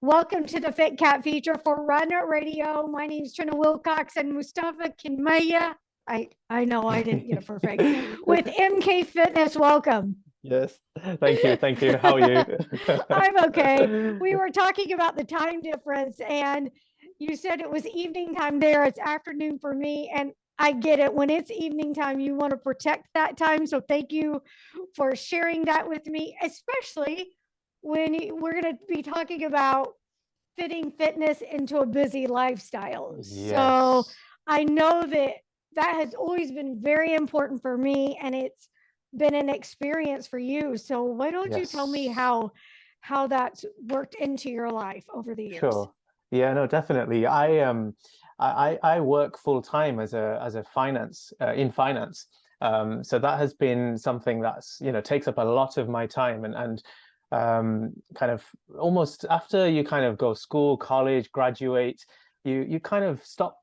Welcome to the FitCat feature for Run Radio. My name is Trina Wilcox and Mustufa Kanmiya. I know I didn't get it perfect. With MK Fitness, welcome. Yes, thank you, thank you. How are you? I'm okay. We were talking about the time difference, and you said it was evening time there. It's afternoon for me, and I get it. When it's evening time, you want to protect that time. So thank you for sharing that with me, especially when we're going to be talking about fitting fitness into a busy lifestyle. So Yes, I know that that has always been very important for me, and it's been an experience for you. So why don't you tell me yes, how that's worked into your life over the years? sure. Yeah, no, definitely. I work full time as a finance in finance. So that has been something that's, takes up a lot of my time and kind of almost after you kind of go school, college, graduate, you kind of stop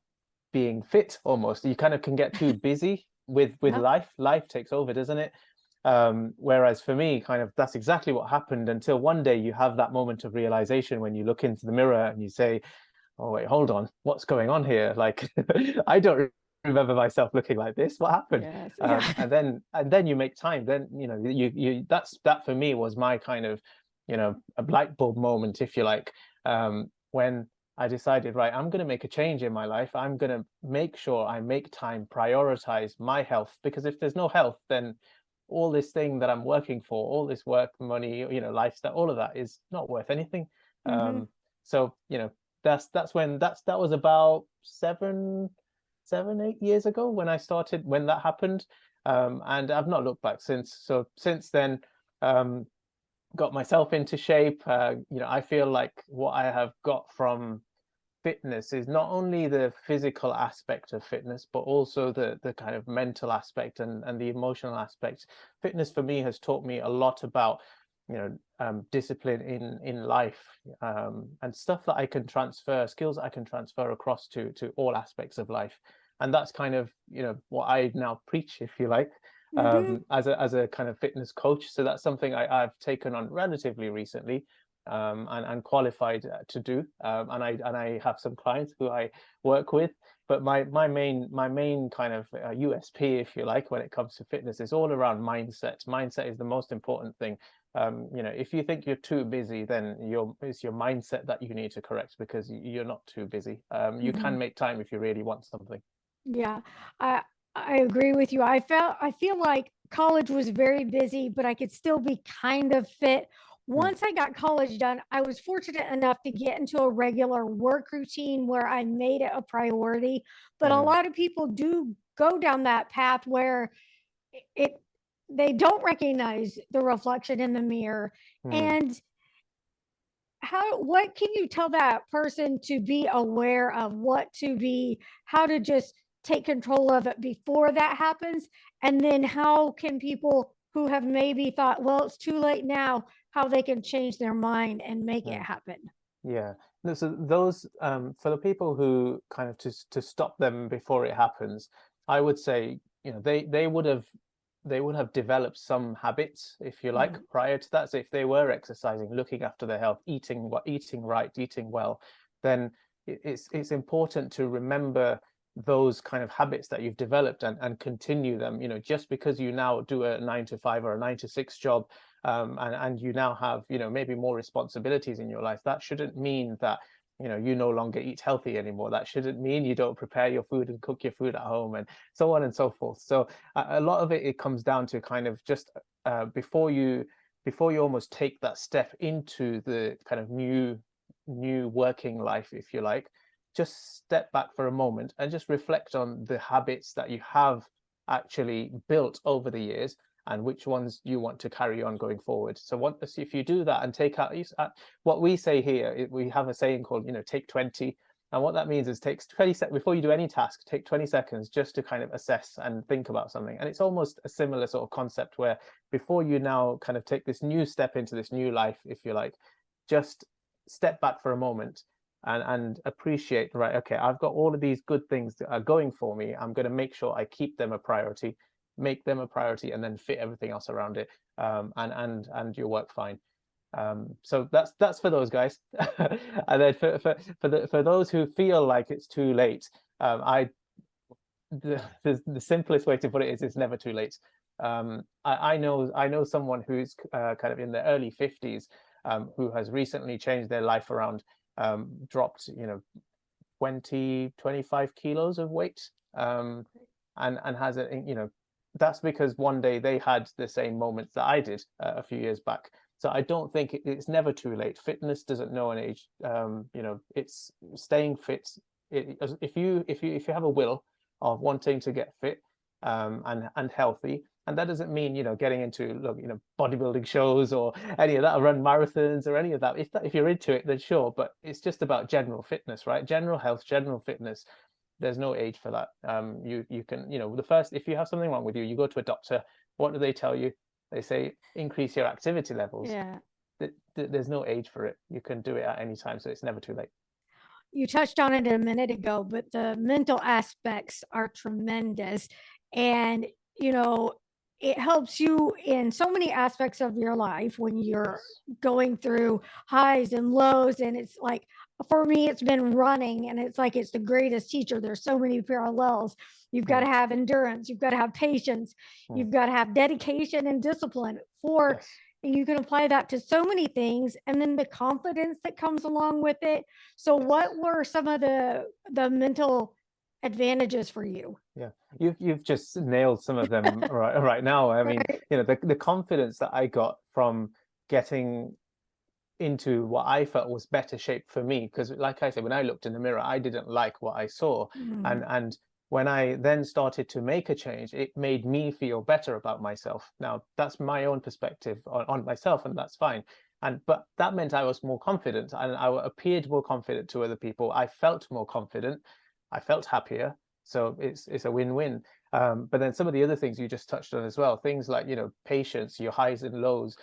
being fit almost. You kind of can get too busy with Yep. life. Life takes over, doesn't it? Whereas for me, kind of that's exactly what happened until one day you have that moment of realization when you look into the mirror and you say, "Oh wait, hold on, what's going on here? Like, I don't remember myself looking like this. What happened?" Yes. Yeah. And then you make time. Then you that for me was my kind of a light bulb moment, if you like, when I decided, right, I'm going to make a change in my life. I'm going to make sure I make time, prioritize my health, because if there's no health, then all this thing that I'm working for, all this work, money, lifestyle, all of that is not worth anything. Mm-hmm. So that was about 8 years ago when I started, when that happened. And I've not looked back since. So since then, um, got myself into shape. I feel like what I have got from fitness is not only the physical aspect of fitness, but also the kind of mental aspect and the emotional aspect. Fitness for me has taught me a lot about, discipline in life, and stuff that I can transfer, skills that I can transfer across to all aspects of life. And that's kind of, what I now preach, if you like, Mm-hmm. as a kind of fitness coach. So that's something I've taken on relatively recently, and qualified to do. And I have some clients who I work with. But my main kind of USP, if you like, when it comes to fitness, is all around mindset. Mindset is the most important thing. If you think you're too busy, then it's your mindset that you need to correct, because you're not too busy. You Mm-hmm. can make time if you really want something. Yeah, I I agree with you. I feel like college was very busy, but I could still be kind of fit. Mm, Once I got college done, I was fortunate enough to get into a regular work routine where I made it a priority. But a mm, lot of people do go down that path where it they don't recognize the reflection in the mirror. mm. And what can you tell that person to be aware of, what to be, how to just take control of it before that happens, and then how can people who have maybe thought, well, it's too late now, how they can change their mind and make it Mm. happen? Yeah. No, so those, for the people who kind of to stop them before it happens, I would say, they would have developed some habits, if you like, Mhm. prior to that. So if they were exercising, looking after their health, eating right, eating well, then it's important to remember those kind of habits that you've developed and continue them. Just because you now do a 9 to 5 or a 9 to 6 job, and you now have, maybe more responsibilities in your life, that shouldn't mean that you no longer eat healthy anymore. That shouldn't mean you don't prepare your food and cook your food at home, and so on and so forth. So a lot of it comes down to kind of just, before you almost take that step into the kind of new working life, if you like, just step back for a moment and just reflect on the habits that you have actually built over the years, and which ones you want to carry on going forward. So if you do that and take out, what we say here, we have a saying called, take 20. And what that means is takes 20 seconds before you do any task, take 20 seconds just to kind of assess and think about something. And it's almost a similar sort of concept where before you now kind of take this new step into this new life, if you like, just step back for a moment and appreciate, right, okay, I've got all of these good things that are going for me. I'm going to make sure I keep them a priority, make them a priority, and then fit everything else around it, and you'll work fine. So that's for those guys. And then for those who feel like it's too late, the simplest way to put it is it's never too late. I know someone who's kind of in their early 50s, who has recently changed their life around, dropped 25 kilos of weight, and has a, that's because one day they had the same moments that I did a few years back. So I don't think it's never too late. Fitness doesn't know an age. It's staying fit. If you have a will of wanting to get fit, and healthy, and that doesn't mean getting into bodybuilding shows or any of that, or run marathons or any of that. If you're into it, then sure. But it's just about general fitness, right? General health, general fitness. There's no age for that. You can, if you have something wrong with you, you go to a doctor. What do they tell you? They say increase your activity levels. Yeah. There's no age for it. You can do it at any time, so it's never too late. You touched on it a minute ago, but the mental aspects are tremendous. And, it helps you in so many aspects of your life when you're Yes. going through highs and lows. And it's like, for me, it's been running, and it's like it's the greatest teacher. There's so many parallels. You've got to have endurance, you've got to have patience, you've got to have dedication and discipline for Yes. and you can apply that to so many things, and then the confidence that comes along with it. So what were some of the mental advantages for you? Yeah, you've just nailed some of them right now. I mean, Right. the confidence that I got from getting into what I felt was better shape for me, because like I said, when I looked in the mirror, I didn't like what I saw. Mm. And when I then started to make a change, it made me feel better about myself. Now that's my own perspective on myself, and that's fine. But that meant I was more confident, and I appeared more confident to other people. I felt more confident, I felt happier. So it's a win-win. But then some of the other things you just touched on as well, things like patience, your highs and lows.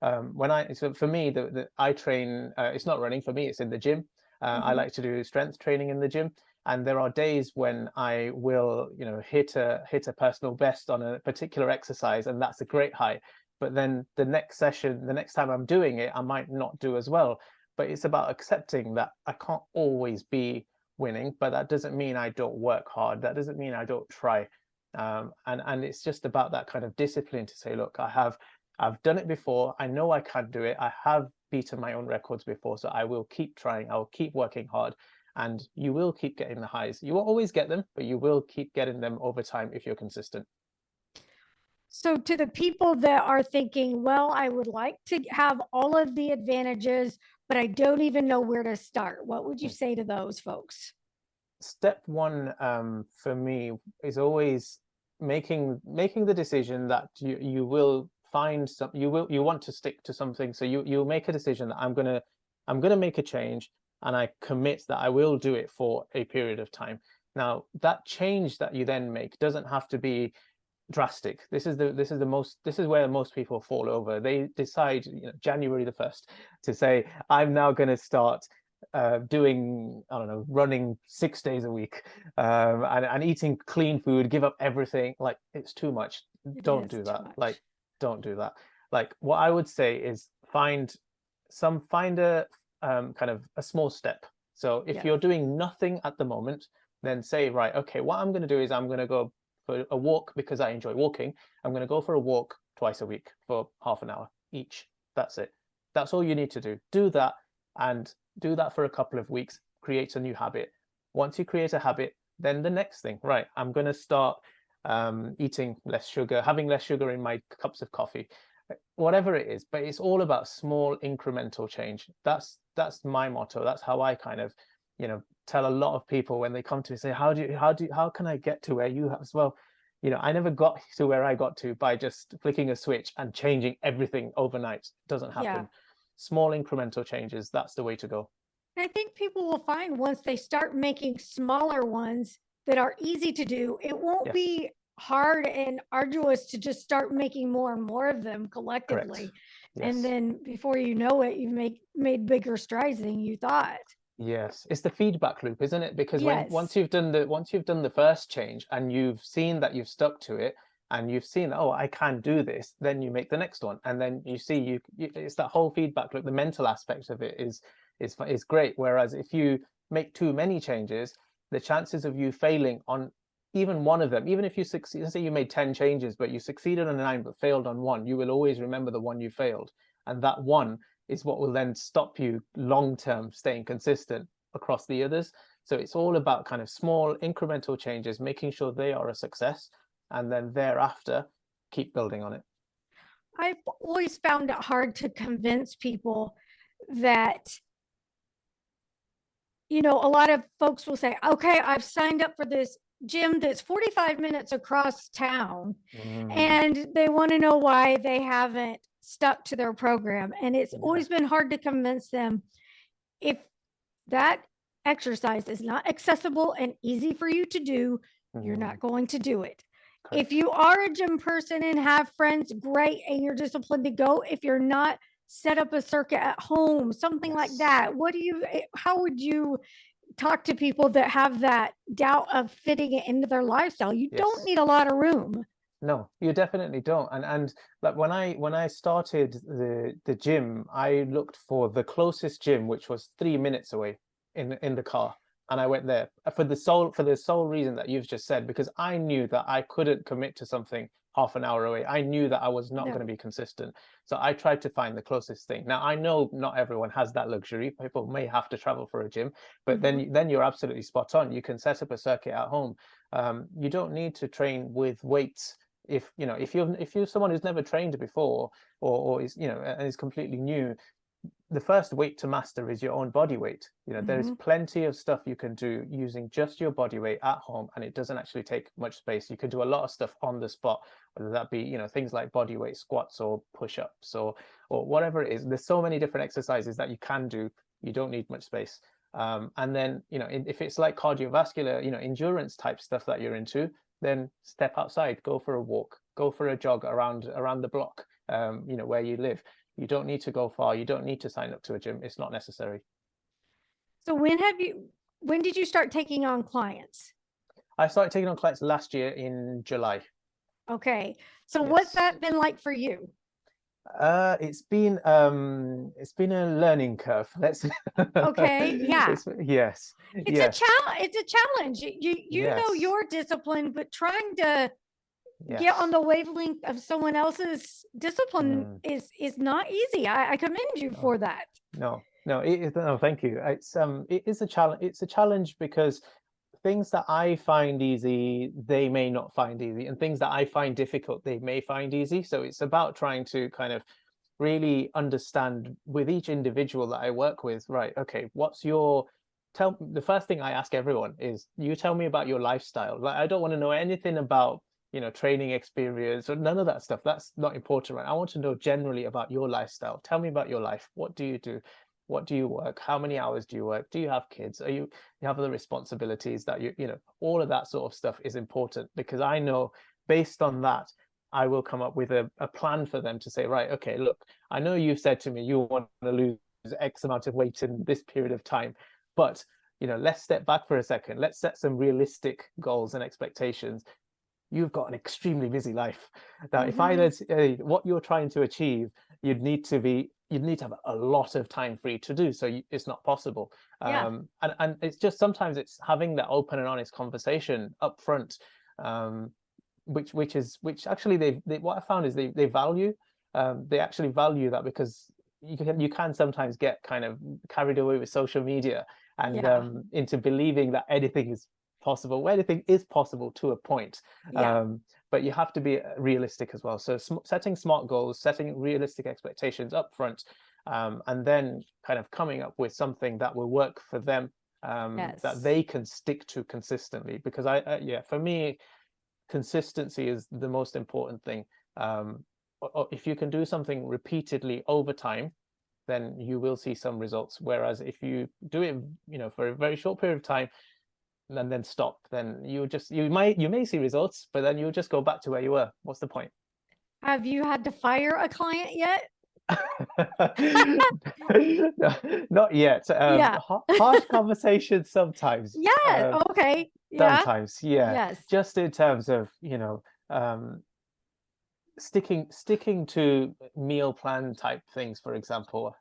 So for me, I train, it's not running for me, it's in the gym. I like to do strength training in the gym, and there are days when I will hit a personal best on a particular exercise, and that's a great high. But then the next session, the next time I'm doing it, I might not do as well. But it's about accepting that I can't always be winning, but that doesn't mean I don't work hard, that doesn't mean I don't try. And it's just about that kind of discipline to say, look, I've done it before. I know I can do it. I have beaten my own records before, so I will keep trying. I will keep working hard, and you will keep getting the highs. You will always get them, but you will keep getting them over time if you're consistent. So to the people that are thinking, well, I would like to have all of the advantages, but I don't even know where to start, what would you say to those folks? Step one, for me, is always making the decision that you will find some, you want to stick to something. So you'll make a decision that I'm gonna make a change, and I commit that I will do it for a period of time. Now that change that you then make doesn't have to be drastic. This is where most people fall over. They decide January the 1st to say, I'm now going to start doing, I don't know, running 6 days a week, and eating clean food, give up everything. Like, it's too much. Don't do that. Like, don't do that. Like, what I would say is find a kind of a small step. So if you're doing nothing at the moment, then say, right, okay, what I'm going to do is I'm going to go for a walk because I enjoy walking. I'm going to go for a walk twice a week for half an hour each. That's it. That's all you need to do. Do that, and do that for a couple of weeks. Create a new habit. Once you create a habit, then the next thing, right, I'm going to start eating less sugar, having less sugar in my cups of coffee, whatever it is. But it's all about small incremental change. That's my motto. That's how I kind of tell a lot of people when they come to me, say, how can I get to where you have as well? I never got to where I got to by just flicking a switch and changing everything overnight. It doesn't happen. Small incremental changes, that's the way to go. I think people will find once they start making smaller ones that are easy to do, it won't be hard and arduous to just start making more and more of them collectively. Yes. And then before you know it, you've made bigger strides than you thought. Yes, it's the feedback loop, isn't it? Because Yes. once you've done the first change and you've seen that you've stuck to it, and you've seen, oh, I can do this, then you make the next one, and then you see it's that whole feedback loop. The mental aspect of it is great. Whereas if you make too many changes, the chances of you failing on even one of them, even if you succeed, let's say you made 10 changes, but you succeeded on 9 but failed on one, you will always remember the one you failed. And that one is what will then stop you long-term staying consistent across the others. So it's all about kind of small incremental changes, making sure they are a success, and then thereafter keep building on it. I've always found it hard to convince people that, you know, a lot of folks will say, okay, I've signed up for this gym that's 45 minutes across town, and they want to know why they haven't stuck to their program. And it's always been hard to convince them, if that exercise is not accessible and easy for you to do, you're not going to do it. Correct. If you are a gym person and have friends, great, and you're disciplined to go. If you're not, set up a circuit at home, something like that. How would you talk to people that have that doubt of fitting it into their lifestyle? You don't need a lot of room. No, you definitely don't. And like when I started the gym, I looked for the closest gym, which was 3 minutes away in the car. And I went there for the sole reason that you've just said, because I knew that I couldn't commit to something half an hour away. I knew that I was not going to be consistent. So I tried to find the closest thing. Now, I know not everyone has that luxury. People may have to travel for a gym, but then you're absolutely spot on. You can set up a circuit at home. You don't need to train with weights. If you're someone who's never trained before, or is, and is completely new, the first weight to master is your own body weight. There is plenty of stuff you can do using just your body weight at home, and it doesn't actually take much space. You can do a lot of stuff on the spot, whether that be things like body weight squats or push-ups or whatever it is. There's so many different exercises that you can do. You don't need much space. And then if it's like cardiovascular, endurance type stuff that you're into, then step outside, go for a walk, go for a jog around the block, where you live. You don't need to go far. You don't need to sign up to a gym. It's not necessary. So when did you start taking on clients? I started taking on clients last year in July. Okay. So what's that been like for you? It's been a learning curve. Okay. Yeah. Yes. It's a challenge. You know you're disciplined, but trying to get on the wavelength of someone else's discipline is not easy. I commend you for that. No, thank you. It is a challenge. It's a challenge because things that I find easy, they may not find easy, and things that I find difficult, they may find easy. So it's about trying to kind of really understand with each individual that I work with, right? Okay, the first thing I ask everyone is, you tell me about your lifestyle. Like, I don't want to know anything about training experience or none of that stuff. That's not important, right? I want to know generally about your lifestyle. Tell me about your life. What do you do? What do you work? How many hours do you work? Do you have kids? You have other responsibilities that all of that sort of stuff is important, because I know based on that, I will come up with a plan for them to say, right, okay, look, I know you've said to me you want to lose X amount of weight in this period of time, but let's step back for a second. Let's set some realistic goals and expectations. You've got an extremely busy life. Now, if I then what you're trying to achieve, you'd need to have a lot of time free to do. So it's not possible. And it's just, sometimes it's having that open and honest conversation up front, which actually what I found is they value. They actually value that, because you can sometimes get kind of carried away with social media and into believing that anything is possible. Anything is possible to a point, but you have to be realistic as well. So setting smart goals, setting realistic expectations up front, and then kind of coming up with something that will work for them, that they can stick to consistently. Because for me, consistency is the most important thing. If you can do something repeatedly over time, then you will see some results. Whereas if you do it for a very short period of time and then stop, then you may see results, but then you'll just go back to where you were. What's the point? Have you had to fire a client yet? No, not yet. Harsh conversations sometimes. Okay. Sometimes, Yes. just in terms of sticking to meal plan type things, for example.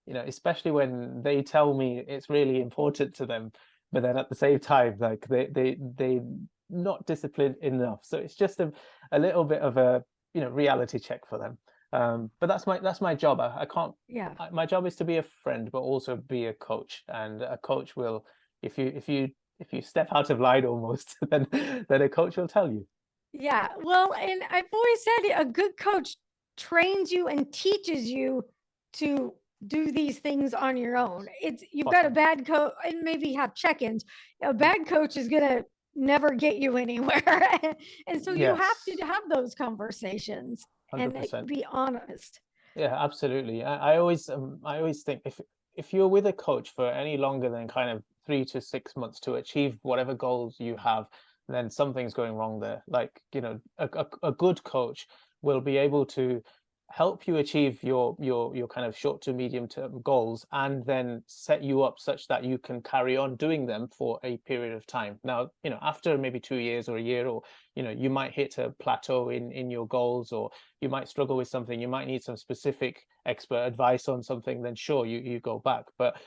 Especially when they tell me it's really important to them, but then at the same time, like they not disciplined enough. So it's just a little bit of a reality check for them. But that's my job. I can't. Yeah. My job is to be a friend, but also be a coach. And a coach will, if you step out of line almost, then a coach will tell you. Yeah. Well, and I've always said a good coach trains you and teaches you to do these things on your own. You've got a Awesome. bad coach and maybe have check-ins. A bad coach is going to never get you anywhere. And so you have Yes, to have those conversations and 100%. be honest. Yeah, absolutely. I always think if you're with a coach for any longer than kind of 3 to 6 months to achieve whatever goals you have, then something's going wrong there. Like, a good coach will be able to help you achieve your kind of short to medium term goals, and then set you up such that you can carry on doing them for a period of time. Now, after maybe 2 years or a year, or you might hit a plateau in your goals, or you might struggle with something, you might need some specific expert advice on something, then sure, you go back. But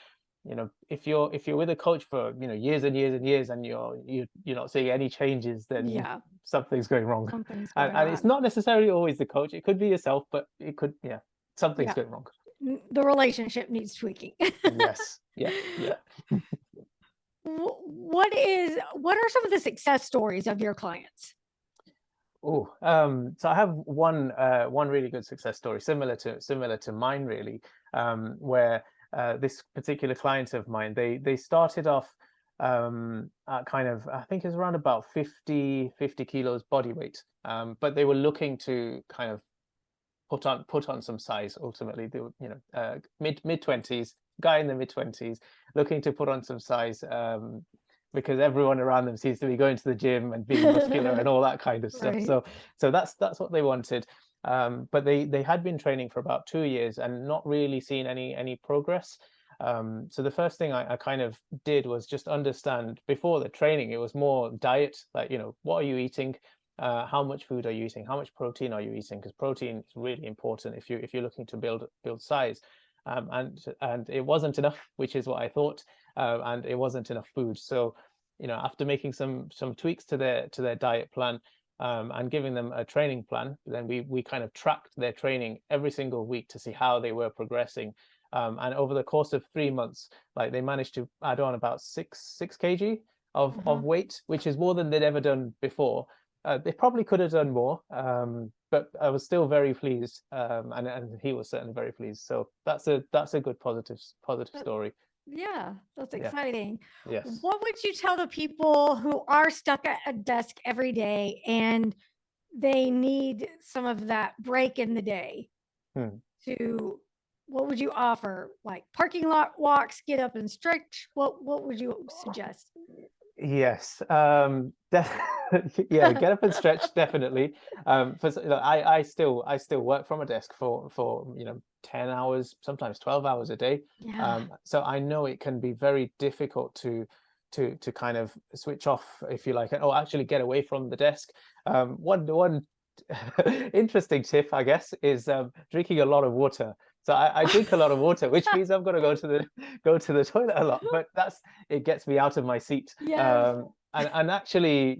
if you're with a coach for years and years and years, and you're not seeing any changes, then Yeah. something's going wrong. Something's and, going and it's on. not necessarily always the coach, it could be yourself, but it could, something's Yeah. going wrong. The relationship needs tweaking. Yes. Yeah. What are some of the success stories of your clients? Oh, so I have one really good success story, similar to mine, really, where this particular client of mine, they started off at kind of, I think it's around about 50 kilos body weight, but they were looking to kind of put on some size. Ultimately, they were mid 20s, guy in the mid 20s, looking to put on some size, because everyone around them seems to be going to the gym and being muscular and all that kind of stuff. Right. So that's what they wanted. But they had been training for about 2 years and not really seen any progress. So the first thing I kind of did was just understand, before the training, it was more diet, like, what are you eating? How much food are you eating? How much protein are you eating? Because protein is really important if you're looking to build size. And it wasn't enough, which is what I thought, and it wasn't enough food. So, after making some tweaks to their diet plan, and giving them a training plan, then we kind of tracked their training every single week to see how they were progressing. And over the course of 3 months, like, they managed to add on about 6 kg of weight, which is more than they'd ever done before. They probably could have done more, but I was still very pleased, and he was certainly very pleased. So that's a good positive story. Yeah, that's Yeah. exciting. Yes. What would you tell the people who are stuck at a desk every day and they need some of that break in the day? Hmm. What would you offer? Like parking lot walks, get up and stretch? What would you suggest? Yes. Yeah, get up and stretch, definitely. I still work from a desk for 10 hours, sometimes 12 hours a day. Yeah. So I know it can be very difficult to kind of switch off, if you like, and actually get away from the desk. One interesting tip, I guess, is drinking a lot of water. So I drink a lot of water, which means I've got to go to the toilet a lot. But it gets me out of my seat. Yes. And actually,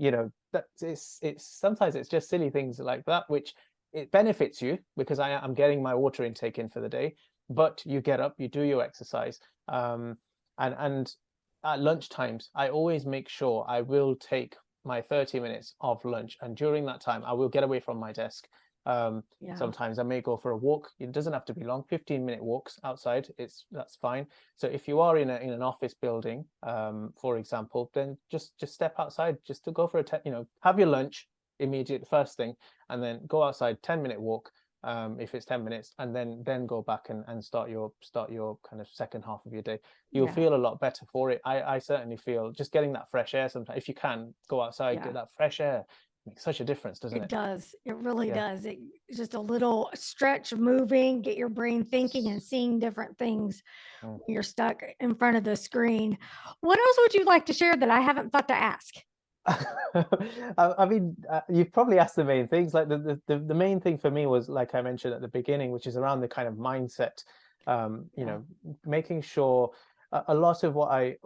that it's sometimes it's just silly things like that, which it benefits you, because I'm getting my water intake in for the day. But you get up, you do your exercise, and at lunch times, I always make sure I will take my 30 minutes of lunch, and during that time, I will get away from my desk. Yeah. Sometimes I may go for a walk. It doesn't have to be long, 15-minute walks outside. That's fine. So if you are in an office building, for example, then just step outside, just to go for have your lunch immediate first thing, and then go outside, 10-minute walk, if it's 10 minutes, and then go back and start your kind of second half of your day. You'll Yeah. feel a lot better for it. I certainly feel just getting that fresh air sometimes, if you can go outside, Yeah. get that fresh air, makes such a difference, doesn't It it? does. It really Yeah. does. It's just a little stretch, moving, get your brain thinking and seeing different things Mm. when you're stuck in front of the screen. What else would you like to share that I haven't thought to ask? I mean, you've probably asked the main things. Like the main thing for me was, like I mentioned at the beginning, which is around the kind of mindset. You Yeah. know, making sure a lot of what I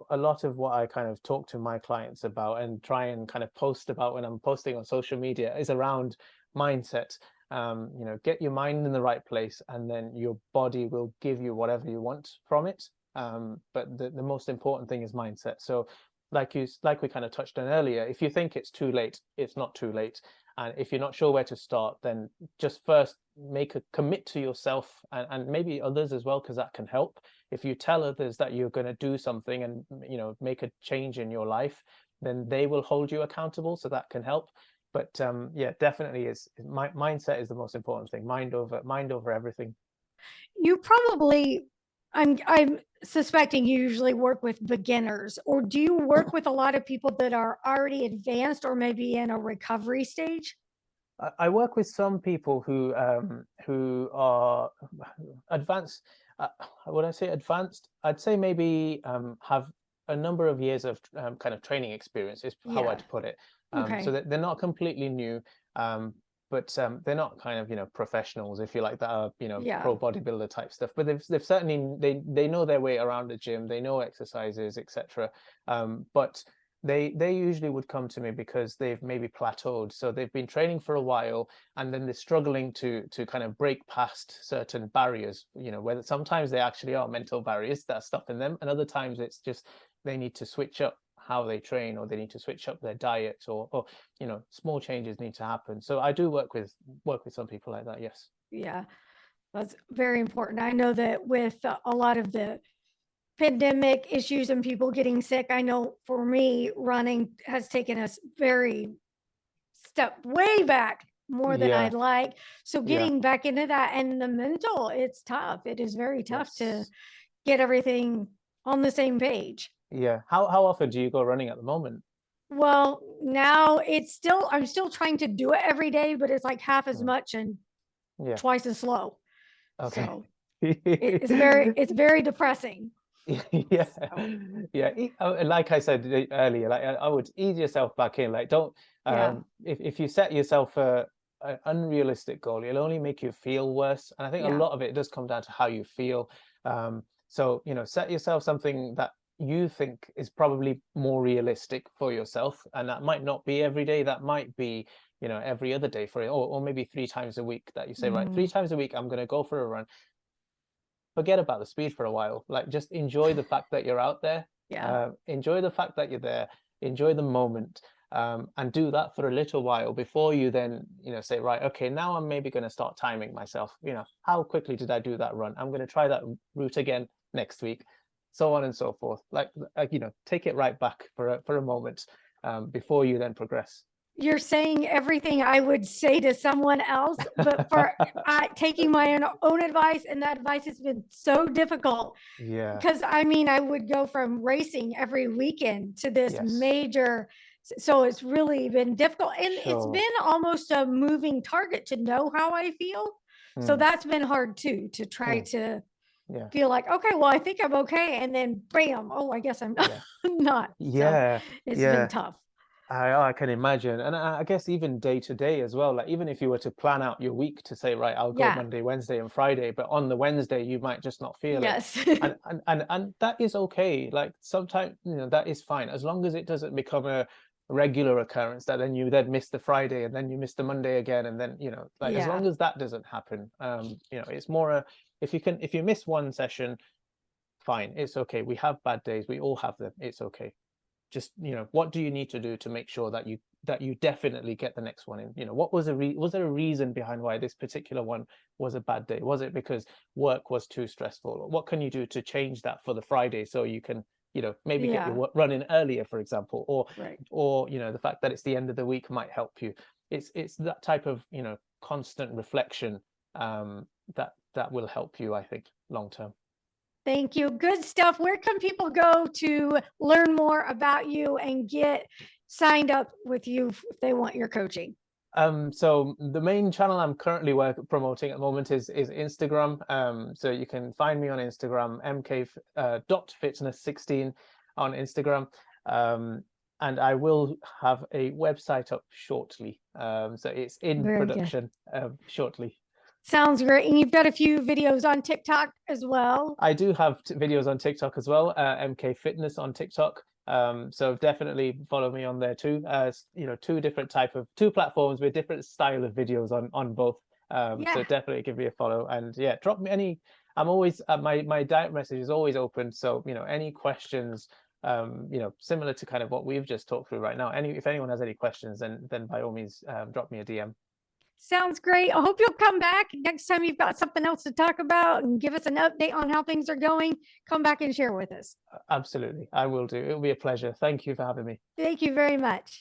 kind of talk to my clients about and try and kind of post about when I'm posting on social media is around mindset. You know, get your mind in the right place, and then your body will give you whatever you want from it. But the most important thing is mindset. So like we kind of touched on earlier, if you think it's too late, it's not too late. And if you're not sure where to start, then just first make a commit to yourself, and maybe others as well, because that can help. If you tell others that you're going to do something and, you know, make a change in your life, then they will hold you accountable, so that can help. But yeah, definitely mindset is the most important thing. Mind over everything. You probably, I'm suspecting you usually work with beginners, or do you work with a lot of people that are already advanced or maybe in a recovery stage? I work with some people who are advanced. Would I say advanced? I'd say maybe have a number of years of kind of training experience is how Yeah. I'd put it. So Okay. that they're not completely new, but they're not kind of, you know, professionals, if you like, that are, you know, Yeah. pro bodybuilder type stuff. But they've certainly they know their way around the gym. They know exercises, etc. But they usually would come to me because they've maybe plateaued, so they've been training for a while, and then they're struggling to kind of break past certain barriers, you know, whether sometimes they actually are mental barriers that are stopping them, and other times it's just they need to switch up how they train, or they need to switch up their diet, or you know, small changes need to happen. So I do work with some people like that, yes. Yeah. That's very important. I know that with a lot of the pandemic issues and people getting sick, I know for me, running has taken us very step way back more than Yeah, I'd like. So yeah, getting back into that, and the mental, it's tough. It is very tough to yes, get everything on the same page. yeah. How often do you go running at the moment? Well, now it's still, I'm still trying to do it every day, but it's like half as Mm, much and yeah, twice as slow. okay. So it's very depressing. Yeah, So yeah. Like I said earlier, like I would ease yourself back in. Like, don't yeah, if you set yourself an unrealistic goal, it'll only make you feel worse. And I think a yeah, lot of it does come down to how you feel. So, you know, set yourself something that you think is probably more realistic for yourself, and that might not be every day. That might be, you know, every other day for it, or maybe 3 times a week. That you say, right, mm, 3 times a week, I'm going to go for a run. Forget about the speed for a while. Like, just enjoy the fact that you're out there. yeah, Enjoy the fact that you're there. Enjoy the moment, and do that for a little while before you then, you know, say, right, okay, now I'm maybe going to start timing myself. You know, how quickly did I do that run? I'm going to try that route again next week, so on and so forth. Like, you know, take it right back for a moment, before you then progress. you're saying everything I would say to someone else, but for taking my own advice, and that advice has been so difficult Yeah. because I mean, I would go from racing every weekend to this Yes. major. So it's really been difficult. And it's Sure. been almost a moving target to know how I feel. So Mm, that's been hard too, to try mm, to yeah. feel like, okay, well, I think I'm okay. And then bam, oh, I guess I'm Yeah. not. So Yeah. it's been Yeah. tough. I can imagine. And I guess even day to day as well, like even if you were to plan out your week to say, right, I'll go Yeah. Monday, Wednesday, and Friday, but on the Wednesday you might just not feel it. Yes. And that is okay. Like sometimes, you know, that is fine, as long as it doesn't become a regular occurrence that then you then miss the Friday and then you miss the Monday again. And then, you know, like as Yeah. long as that doesn't happen, you know, it's more if you miss one session, fine, it's okay. We have bad days. We all have them. It's okay. Just, you know, what do you need to do to make sure that you definitely get the next one in? You know, what was was there a reason behind why this particular one was a bad day? Was it because work was too stressful? Or what can you do to change that for the Friday, so you can, you know, maybe get your Yeah. run in earlier, for example, Right. or you know, the fact that it's the end of the week might help you. It's that type of, you know, constant reflection, that will help you, I think, long term. Thank you. Good stuff. Where can people go to learn more about you and get signed up with you if they want your coaching? So the main channel I'm currently promoting at the moment is Instagram. So you can find me on Instagram, mk dot fitness 16 on Instagram. And I will have a website up shortly. So it's in Very good. production shortly. Sounds great. And you've got a few videos on TikTok as well. I do have videos on TikTok as well, MK Fitness on TikTok. So definitely follow me on there too. You know, two platforms with different style of videos on both. Yeah. So definitely give me a follow, and yeah, drop me any. I'm always my direct message is always open. So you know, any questions, you know, similar to kind of what we've just talked through right now. If anyone has any questions, then by all means, drop me a DM. Sounds great. I hope you'll come back next time you've got something else to talk about and give us an update on how things are going. Come back and share with us. Absolutely, I will do. It'll be a pleasure. Thank you for having me. Thank you very much.